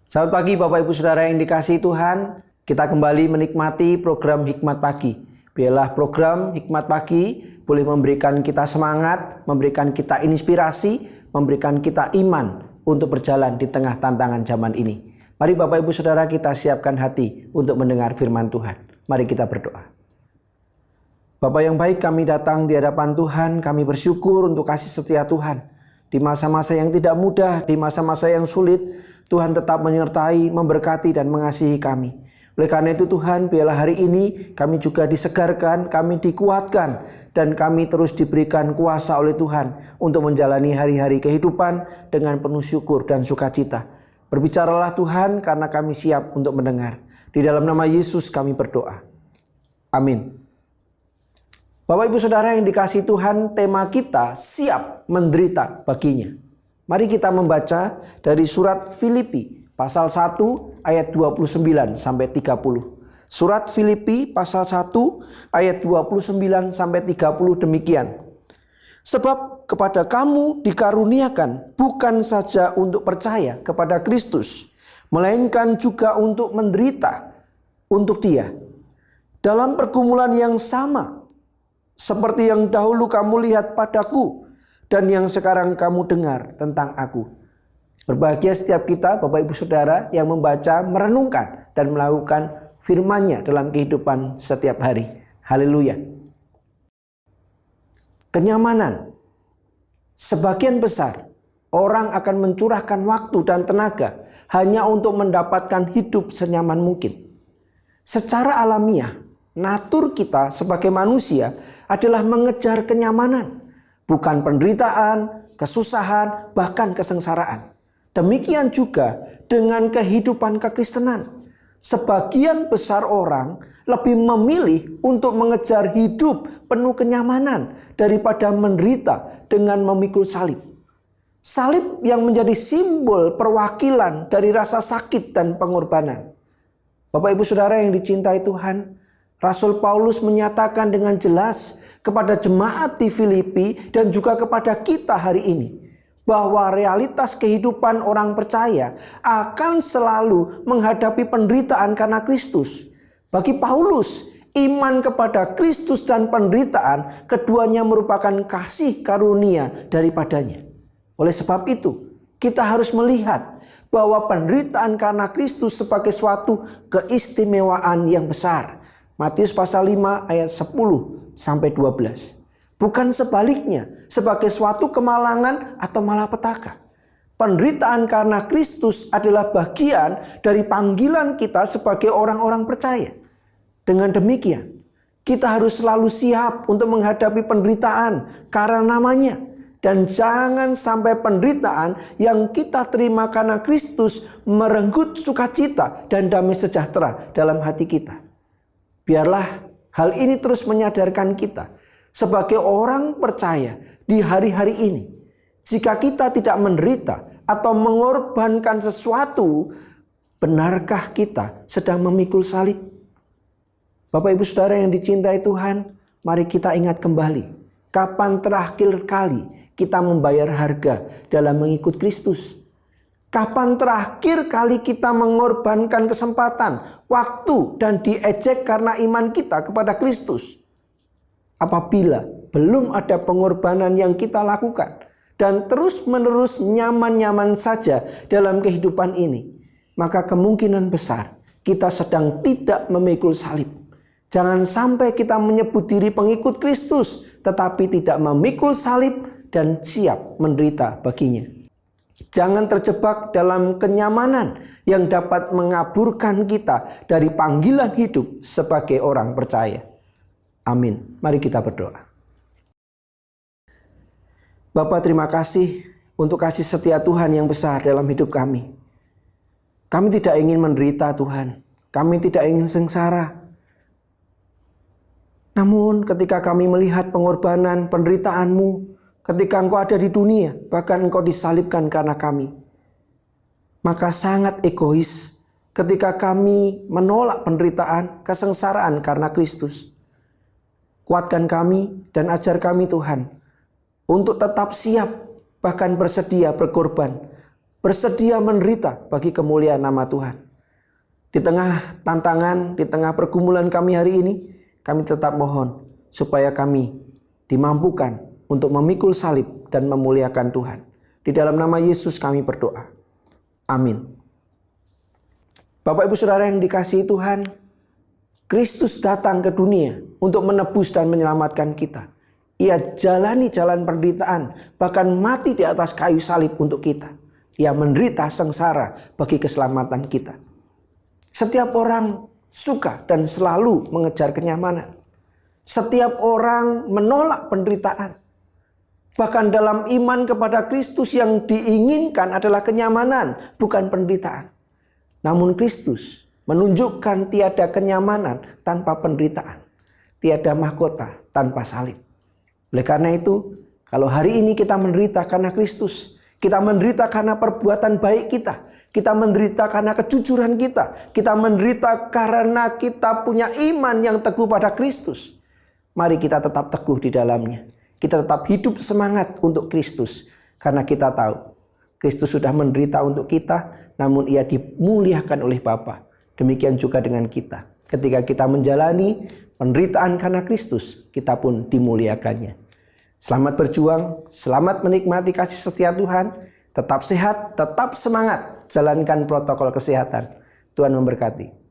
Selamat pagi Bapak Ibu Saudara yang dikasihi Tuhan. Kita kembali menikmati program Hikmat Pagi. Biarlah program Hikmat Pagi boleh memberikan kita semangat, memberikan kita inspirasi, memberikan kita iman untuk berjalan di tengah tantangan zaman ini. Mari Bapak Ibu Saudara kita siapkan hati untuk mendengar firman Tuhan. Mari kita berdoa. Bapak yang baik, kami datang di hadapan Tuhan, kami bersyukur untuk kasih setia Tuhan. Di masa-masa yang tidak mudah, di masa-masa yang sulit, Tuhan tetap menyertai, memberkati dan mengasihi kami. Oleh karena itu Tuhan, biarlah hari ini kami juga disegarkan, kami dikuatkan, dan kami terus diberikan kuasa oleh Tuhan untuk menjalani hari-hari kehidupan dengan penuh syukur dan sukacita. Berbicaralah Tuhan karena kami siap untuk mendengar. Di dalam nama Yesus kami berdoa. Amin. Bapak Ibu Saudara yang dikasihi Tuhan, tema kita siap menderita baginya. Mari kita membaca dari surat Filipi pasal 1 ayat 29 sampai 30. Surat Filipi pasal 1 ayat 29 sampai 30 demikian. Sebab kepada kamu dikaruniakan bukan saja untuk percaya kepada Kristus, melainkan juga untuk menderita untuk Dia. Dalam pergumulan yang sama seperti yang dahulu kamu lihat padaku dan yang sekarang kamu dengar tentang aku. Berbahagia setiap kita Bapak Ibu Saudara yang membaca, merenungkan dan melakukan firman-Nya dalam kehidupan setiap hari. Haleluya. Kenyamanan. Sebagian besar orang akan mencurahkan waktu dan tenaga hanya untuk mendapatkan hidup senyaman mungkin. Secara alamiah, natur kita sebagai manusia adalah mengejar kenyamanan, bukan penderitaan, kesusahan, bahkan kesengsaraan. Demikian juga dengan kehidupan kekristenan. Sebagian besar orang lebih memilih untuk mengejar hidup penuh kenyamanan daripada menderita dengan memikul salib. Salib yang menjadi simbol perwakilan dari rasa sakit dan pengorbanan. Bapak Ibu Saudara yang dicintai Tuhan, Rasul Paulus menyatakan dengan jelas kepada jemaat di Filipi dan juga kepada kita hari ini bahwa realitas kehidupan orang percaya akan selalu menghadapi penderitaan karena Kristus. Bagi Paulus, iman kepada Kristus dan penderitaan keduanya merupakan kasih karunia daripadanya. Oleh sebab itu, kita harus melihat bahwa penderitaan karena Kristus sebagai suatu keistimewaan yang besar. Matius pasal 5 ayat 10 sampai 12. Bukan sebaliknya sebagai suatu kemalangan atau malapetaka. Penderitaan karena Kristus adalah bagian dari panggilan kita sebagai orang-orang percaya. Dengan demikian, kita harus selalu siap untuk menghadapi penderitaan karena namanya. Dan jangan sampai penderitaan yang kita terima karena Kristus merenggut sukacita dan damai sejahtera dalam hati kita. Biarlah hal ini terus menyadarkan kita sebagai orang percaya di hari-hari ini. Jika kita tidak menderita atau mengorbankan sesuatu, benarkah kita sedang memikul salib? Bapak Ibu Saudara yang dicintai Tuhan, mari kita ingat kembali. Kapan terakhir kali kita membayar harga dalam mengikut Kristus? Kapan terakhir kali kita mengorbankan kesempatan, waktu, dan diejek karena iman kita kepada Kristus? Apabila belum ada pengorbanan yang kita lakukan dan terus-menerus nyaman-nyaman saja dalam kehidupan ini, maka kemungkinan besar kita sedang tidak memikul salib. Jangan sampai kita menyebut diri pengikut Kristus tetapi tidak memikul salib dan siap menderita baginya. Jangan terjebak dalam kenyamanan yang dapat mengaburkan kita dari panggilan hidup sebagai orang percaya. Amin. Mari kita berdoa. Bapa, terima kasih untuk kasih setia Tuhan yang besar dalam hidup kami. Kami tidak ingin menderita Tuhan. Kami tidak ingin sengsara. Namun ketika kami melihat pengorbanan, penderitaan-Mu, ketika Engkau ada di dunia, bahkan Engkau disalibkan karena kami, maka sangat egois ketika kami menolak penderitaan, kesengsaraan karena Kristus. Kuatkan kami dan ajar kami Tuhan untuk tetap siap bahkan bersedia berkorban bersedia menderita bagi kemuliaan nama Tuhan. Di tengah tantangan, di tengah pergumulan kami hari ini, kami tetap mohon supaya kami dimampukan untuk memikul salib dan memuliakan Tuhan. Di dalam nama Yesus kami berdoa. Amin. Bapak Ibu Saudara yang dikasihi Tuhan, Kristus datang ke dunia untuk menebus dan menyelamatkan kita. Ia jalani jalan penderitaan, bahkan mati di atas kayu salib untuk kita. Ia menderita sengsara bagi keselamatan kita. Setiap orang suka dan selalu mengejar kenyamanan. Setiap orang menolak penderitaan. Bahkan dalam iman kepada Kristus yang diinginkan adalah kenyamanan, bukan penderitaan. Namun Kristus menunjukkan tiada kenyamanan tanpa penderitaan. Tiada mahkota tanpa salib. Oleh karena itu, kalau hari ini kita menderita karena Kristus, kita menderita karena perbuatan baik kita, kita menderita karena kejujuran kita menderita karena kita punya iman yang teguh pada Kristus. Mari kita tetap teguh di dalamnya. Kita tetap hidup semangat untuk Kristus. Karena kita tahu, Kristus sudah menderita untuk kita, namun ia dimuliakan oleh Bapa. Demikian juga dengan kita. Ketika kita menjalani penderitaan karena Kristus, kita pun dimuliakannya. Selamat berjuang, selamat menikmati kasih setia Tuhan. Tetap sehat, tetap semangat, jalankan protokol kesehatan. Tuhan memberkati.